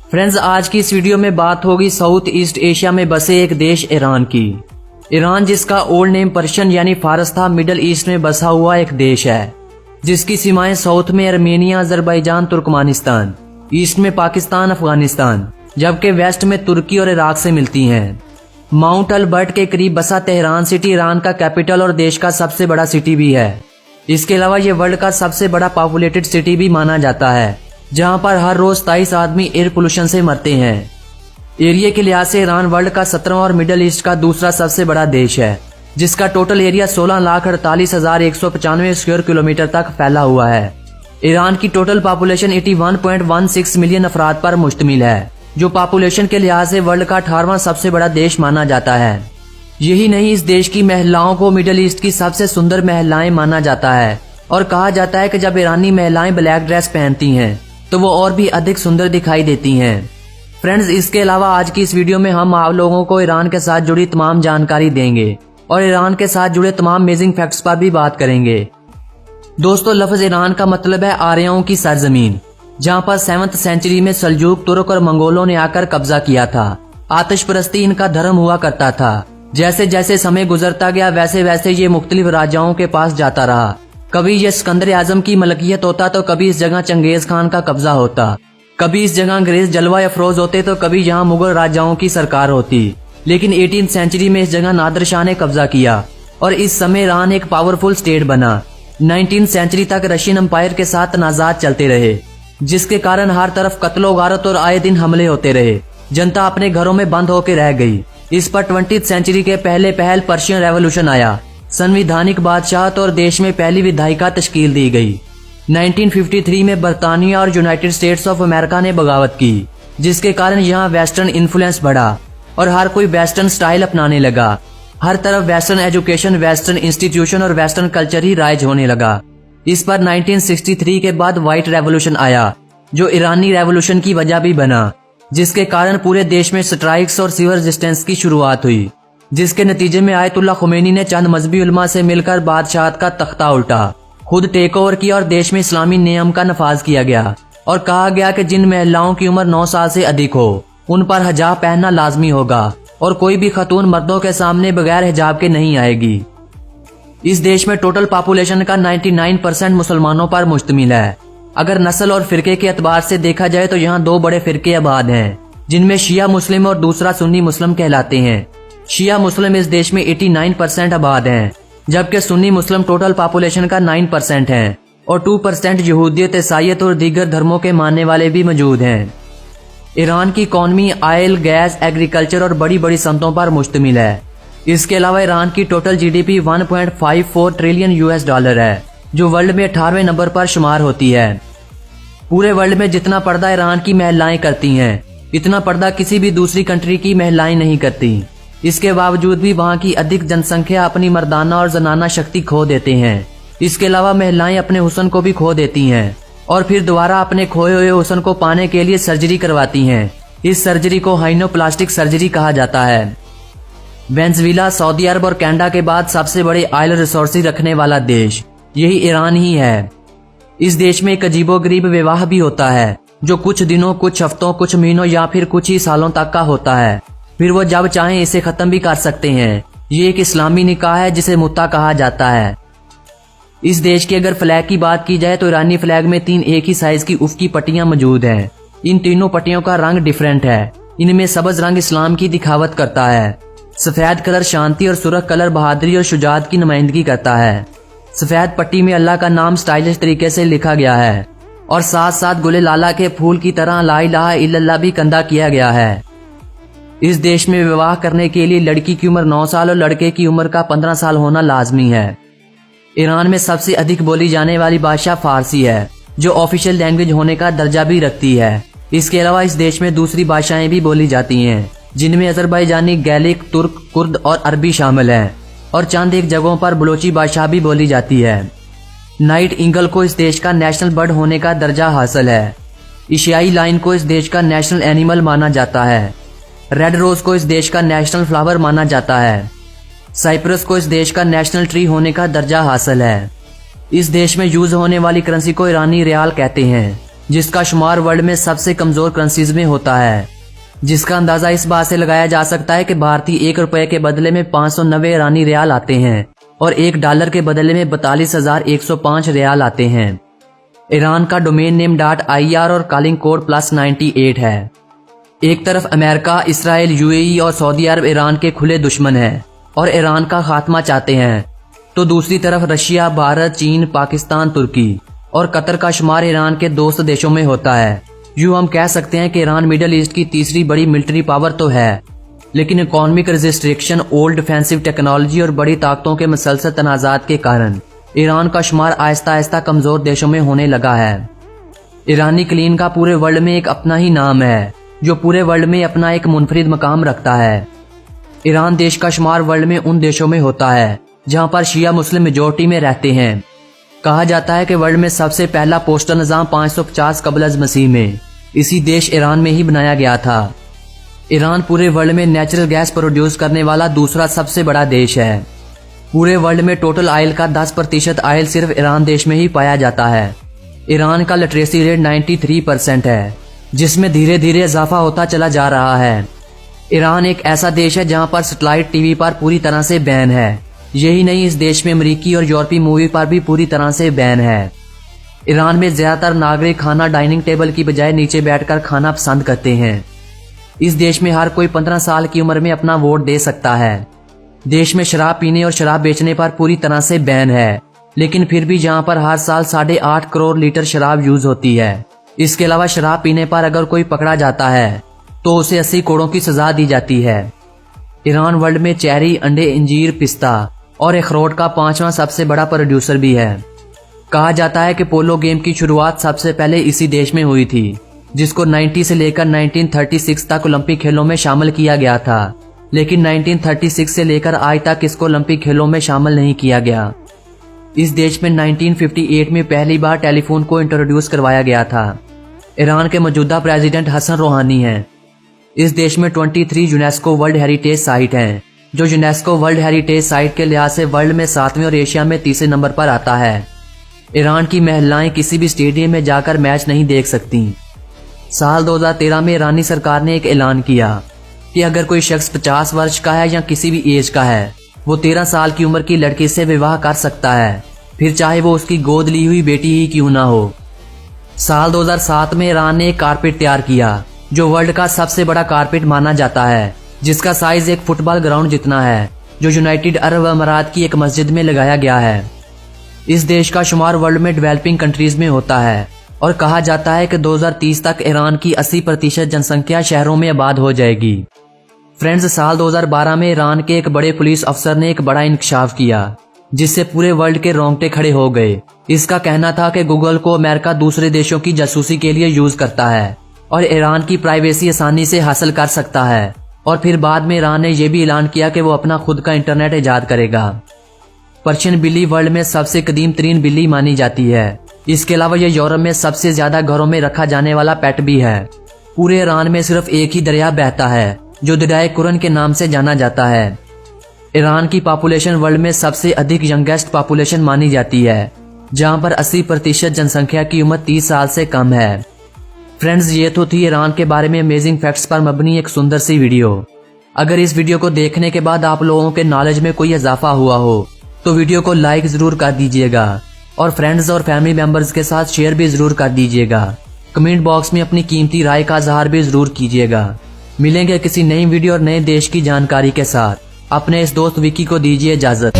Friends, आज की इस वीडियो में बात होगी साउथ ईस्ट एशिया में बसे एक देश ईरान की। ईरान, जिसका ओल्ड नेम पर्शियन यानी फारस था, मिडल ईस्ट में बसा हुआ एक देश है जिसकी सीमाएं साउथ में आर्मेनिया, अजरबैजान, तुर्कमानिस्तान, ईस्ट में पाकिस्तान, अफगानिस्तान, जबकि वेस्ट में तुर्की और इराक से मिलती हैं। माउंट अल्बर्ट के करीब बसा तेहरान सिटी ईरान का कैपिटल और देश का सबसे बड़ा सिटी भी है। इसके अलावा ये वर्ल्ड का सबसे बड़ा पॉपुलेटेड सिटी भी माना जाता है, जहां पर हर रोज 23 आदमी एयर पोल्यूशन से मरते हैं। एरिया के लिहाज से ईरान वर्ल्ड का 17वां और मिडल ईस्ट का दूसरा सबसे बड़ा देश है, जिसका टोटल एरिया 16,48,195 स्क्वायर किलोमीटर तक फैला हुआ है। ईरान की टोटल पॉपुलेशन 81.16 मिलियन अफराद पर मुश्तमिल है, जो पॉपुलेशन के लिहाज से वर्ल्ड का 18वां सबसे बड़ा देश माना जाता है। यही नहीं, इस देश की महिलाओं को मिडल ईस्ट की सबसे सुंदर महिलाएं माना जाता है और कहा जाता है कि जब ईरानी महिलाएं ब्लैक ड्रेस पहनती हैं तो वो और भी अधिक सुंदर दिखाई देती हैं। फ्रेंड्स, इसके अलावा आज की इस वीडियो में हम आप लोगों को ईरान के साथ जुड़ी तमाम जानकारी देंगे और ईरान के साथ जुड़े तमाम अमेजिंग फैक्ट्स पर भी बात करेंगे। दोस्तों, लफ्ज ईरान का मतलब है आर्यों की सरजमीन, जहां पर 7वीं सेंचुरी में सल्जूक, तुर्क और मंगोलों ने आकर कब्जा किया था। आतिशपरस्ती इनका धर्म हुआ करता था। जैसे जैसे समय गुजरता गया वैसे वैसे ये मुख्तलिफ राजाओं के पास जाता रहा। कभी ये सिकंदर आजम की मलकियत होता तो कभी इस जगह चंगेज खान का कब्जा होता, कभी इस जगह अंग्रेज जलवा अफरोज होते तो कभी यहाँ मुगल राजाओं की सरकार होती। लेकिन 18वीं सेंचुरी में इस जगह नादिर शाह ने कब्जा किया और इस समय ईरान एक पावरफुल स्टेट बना। 19वीं सेंचुरी तक रशियन एम्पायर के साथ तनाजात चलते रहे, जिसके कारण हर तरफ कत्लो गारत और आए दिन हमले होते रहे। जनता अपने घरों में बंद होकर रह गई। इस पर 20वीं सेंचुरी के पहले पर्शियन रेवोल्यूशन आया। संवैधानिक बादशाहत और देश में पहली विधायिका तश्कील दी गई। 1953 में बरतानिया और यूनाइटेड स्टेट्स ऑफ अमेरिका ने बगावत की, जिसके कारण यहाँ वेस्टर्न इन्फ्लुएंस बढ़ा और हर कोई वेस्टर्न स्टाइल अपनाने लगा। हर तरफ वेस्टर्न एजुकेशन, वेस्टर्न इंस्टीट्यूशन और वेस्टर्न कल्चर ही राइज होने लगा। इस पर 1963 के बाद व्हाइट रेवोल्यूशन आया, जो ईरानी रेवोल्यूशन की वजह भी बना, जिसके कारण पूरे देश में स्ट्राइक्स और सिविल रेजिस्टेंस की शुरुआत हुई, जिसके नतीजे में आयतुल्लाह खुमैनी ने चंद मजहबी उलमा से मिलकर बादशाहत का तख्ता उल्टा, खुद टेक ओवर किया और देश में इस्लामी नियम का नफाज किया गया और कहा गया कि जिन महिलाओं की उम्र 9 साल से अधिक हो उन पर हिजाब पहनना लाजमी होगा और कोई भी खतून मर्दों के सामने बगैर हिजाब के नहीं आएगी। इस देश में टोटल पॉपुलेशन का 99% मुसलमानों पर मुश्तमिल है। अगर नस्ल और फिरके के एतबार से देखा जाए तो यहाँ 2 बड़े फिरके आबाद हैं, जिनमें शिया मुस्लिम और दूसरा सुन्नी मुस्लिम कहलाते हैं। शिया मुस्लिम इस देश में 89% आबाद हैं, जबकि सुन्नी मुस्लिम टोटल पॉपुलेशन का 9% हैं और 2% यहूदियत, ईसाईयत और दीगर धर्मों के मानने वाले भी मौजूद हैं। ईरान की इकॉनमी ऑयल, गैस, एग्रीकल्चर और बड़ी बड़ी सनतों पर मुश्तमिल है। इसके अलावा ईरान की टोटल जीडीपी 1.54 ट्रिलियन $, है, जो वर्ल्ड में 18वें नंबर पर शुमार होती है। पूरे वर्ल्ड में जितना पर्दा ईरान की महिलाएं करती हैं, इतना पर्दा किसी भी दूसरी कंट्री की महिलाएं नहीं करती। इसके बावजूद भी वहां की अधिक जनसंख्या अपनी मर्दाना और जनाना शक्ति खो देते हैं। इसके अलावा महिलाएं अपने हुस्न को भी खो देती हैं और फिर दोबारा अपने खोए हुए हुस्न को पाने के लिए सर्जरी करवाती हैं। इस सर्जरी को हाइनोप्लास्टिक सर्जरी कहा जाता है। वेनेजुएला, सऊदी अरब और कनाडा के बाद सबसे बड़े ऑयल रिसोर्सेज रखने वाला देश यही ईरान ही है। इस देश में एक अजीबोगरीब विवाह भी होता है, जो कुछ दिनों, कुछ हफ्तों, कुछ महीनों या फिर कुछ ही सालों तक का होता है। फिर वो जब चाहें इसे खत्म भी कर सकते हैं। ये एक इस्लामी निकाह है जिसे मुत्ता कहा जाता है। इस देश की अगर फ्लैग की बात की जाए तो ईरानी फ्लैग में 3 एक ही साइज की उफ़क़ी पट्टियां मौजूद हैं। इन तीनों पट्टियों का रंग डिफरेंट है। इनमें सब्ज रंग इस्लाम की दिखावत करता है, सफेद कलर शांति और सुर्ख कलर बहादुरी और शुजाअत की नुमाइंदगी करता है। सफेद पट्टी में अल्लाह का नाम स्टाइलिश तरीके से लिखा गया है और साथ साथ गुले लाला के फूल की तरह ला इलाहा इल्लल्लाह भी कंधा किया गया है। इस देश में विवाह करने के लिए लड़की की उम्र 9 साल और लड़के की उम्र का 15 साल होना लाजमी है। ईरान में सबसे अधिक बोली जाने वाली भाषा फारसी है, जो ऑफिशियल लैंग्वेज होने का दर्जा भी रखती है। इसके अलावा इस देश में दूसरी भाषाएं भी बोली जाती हैं, जिनमें अजरबैजानी, गैलिक, तुर्क, कुर्द और अरबी शामिल हैं और चंद एक जगहों पर बलोची भाषा भी बोली जाती है। नाइट ईगल को इस देश का नेशनल बर्ड होने का दर्जा हासिल है। एशियाई लाइन को इस देश का नेशनल एनिमल माना जाता है। रेड रोज को इस देश का नेशनल फ्लावर माना जाता है। साइप्रस को इस देश का नेशनल ट्री होने का दर्जा हासिल है। इस देश में यूज होने वाली करेंसी को ईरानी रियाल कहते हैं। जिसका शुमार वर्ल्ड में सबसे कमजोर करेंसीज में होता है, जिसका अंदाजा इस बात से लगाया जा सकता है कि भारतीय 1 रुपए के बदले में 590 ईरानी रियाल आते हैं और $1 के बदले में 42,105 रियाल आते हैं। ईरान का डोमेन नेम .ir और कॉलिंग कोड +98 है। एक तरफ अमेरिका, इसराइल, यूएई और सऊदी अरब ईरान के खुले दुश्मन हैं और ईरान का खात्मा चाहते हैं, तो दूसरी तरफ रशिया, भारत, चीन, पाकिस्तान, तुर्की और कतर का शुमार ईरान के दोस्त देशों में होता है। यूं हम कह सकते हैं कि ईरान मिडिल ईस्ट की तीसरी बड़ी मिलिट्री पावर तो है, लेकिन economic restriction, old defensive technology और बड़ी ताकतों के मुसलसल तनाजात के कारण ईरान का शुमार आहिस्ता आहिस्ता कमजोर देशों में होने लगा है। ईरानी क्लीन का पूरे वर्ल्ड में एक अपना ही नाम है, जो पूरे वर्ल्ड में अपना एक मुनफरिद मकाम रखता है। ईरान देश का शुमार वर्ल्ड में उन देशों में होता है जहां पर शिया मुस्लिम मेजोरिटी में रहते हैं। कहा जाता है कि वर्ल्ड में सबसे पहला पोस्टल निज़ाम 550 कबल-अज़-मसीह में इसी देश ईरान में ही बनाया गया था। ईरान पूरे वर्ल्ड में नेचुरल गैस प्रोड्यूस करने वाला दूसरा सबसे बड़ा देश है। पूरे वर्ल्ड में टोटल ऑयल का 10% ऑयल सिर्फ ईरान देश में ही पाया जाता है। ईरान का लिटरेसी रेट 93% है, जिसमें धीरे धीरे इजाफा होता चला जा रहा है। ईरान एक ऐसा देश है जहां पर सैटेलाइट टीवी पर पूरी तरह से बैन है। यही नहीं, इस देश में अमेरिकी और यूरोपीय मूवी पर भी पूरी तरह से बैन है। ईरान में ज्यादातर नागरिक खाना डाइनिंग टेबल की बजाय नीचे बैठकर खाना पसंद करते हैं। इस देश में हर कोई 15 साल की उम्र में अपना वोट दे सकता है। देश में शराब पीने और शराब बेचने पर पूरी तरह से बैन है, लेकिन फिर भी जहां पर हर साल 8.5 करोड़ लीटर शराब यूज होती है। इसके अलावा शराब पीने पर अगर कोई पकड़ा जाता है तो उसे 80 करोड़ की सजा दी जाती है। ईरान वर्ल्ड में चेरी, अंडे, इंजीर, पिस्ता और अखरोट का 5वां सबसे बड़ा प्रोड्यूसर भी है। कहा जाता है कि पोलो गेम की शुरुआत सबसे पहले इसी देश में हुई थी, जिसको 90 से लेकर 1936 तक ओलंपिक खेलों में शामिल किया गया था, लेकिन 1936 से लेकर आज तक इसको ओलंपिक खेलों में शामिल नहीं किया गया। इस देश में 1958 में पहली बार टेलीफोन को इंट्रोड्यूस करवाया गया था। ईरान के मौजूदा प्रेसिडेंट हसन रूहानी हैं। इस देश में 23 यूनेस्को वर्ल्ड हेरिटेज साइट हैं, जो यूनेस्को वर्ल्ड हेरिटेज साइट के लिहाज से वर्ल्ड में 7वें और एशिया में 3रे नंबर पर आता है। ईरान की महिलाएं किसी भी स्टेडियम में जाकर मैच नहीं देख सकती। साल 2013 में ईरानी सरकार ने एक ऐलान किया कि अगर कोई शख्स 50 वर्ष का है या किसी भी एज का है, वो 13 साल की उम्र की लड़की से विवाह कर सकता है, फिर चाहे वो उसकी गोद ली हुई बेटी ही क्यों ना हो। साल 2007 में ईरान ने एक कारपेट तैयार किया, जो वर्ल्ड का सबसे बड़ा कारपेट माना जाता है, जिसका साइज एक फुटबॉल ग्राउंड जितना है, जो यूनाइटेड अरब अमारात की एक मस्जिद में लगाया गया है। इस देश का शुमार वर्ल्ड में डेवलपिंग कंट्रीज में होता है और कहा जाता है कि 2030 तक ईरान की 80% जनसंख्या शहरों में आबाद हो जाएगी। फ्रेंड्स, साल 2012 में ईरान के एक बड़े पुलिस अफसर ने एक बड़ा इंकशाफ किया, जिससे पूरे वर्ल्ड के रोंगटे खड़े हो गए। इसका कहना था कि गूगल को अमेरिका दूसरे देशों की जासूसी के लिए यूज करता है और ईरान की प्राइवेसी आसानी से हासिल कर सकता है। और फिर बाद में ईरान ने यह भी ऐलान किया कि वो अपना खुद का इंटरनेट ईजाद करेगा। पर्शियन बिल्ली वर्ल्ड में सबसे कदीम तरीन बिल्ली मानी जाती है। इसके अलावा यह यूरोप में सबसे ज्यादा घरों में रखा जाने वाला पेट भी है। पूरे ईरान में सिर्फ एक ही दरिया बहता है, जो दरियाए कुरन के नाम से जाना जाता है। ईरान की पॉपुलेशन वर्ल्ड में सबसे अधिक यंगेस्ट पॉपुलेशन मानी जाती है, जहां पर 80% जनसंख्या की उम्र 30 साल से कम है। फ्रेंड्स, ये तो थी ईरान के बारे में अमेजिंग फैक्ट्स पर मबनी एक सुंदर सी वीडियो। अगर इस वीडियो को देखने के बाद आप लोगों के नॉलेज में कोई इजाफा हुआ हो तो वीडियो को लाइक जरूर कर दीजिएगा और फ्रेंड्स और फैमिली मेंबर्स के साथ शेयर भी जरूर कर दीजिएगा। कमेंट बॉक्स में अपनी कीमती राय का इजहार भी जरूर कीजिएगा। मिलेंगे किसी नई वीडियो और नए देश की जानकारी के साथ। अपने इस दोस्त विकी को दीजिए इजाजत।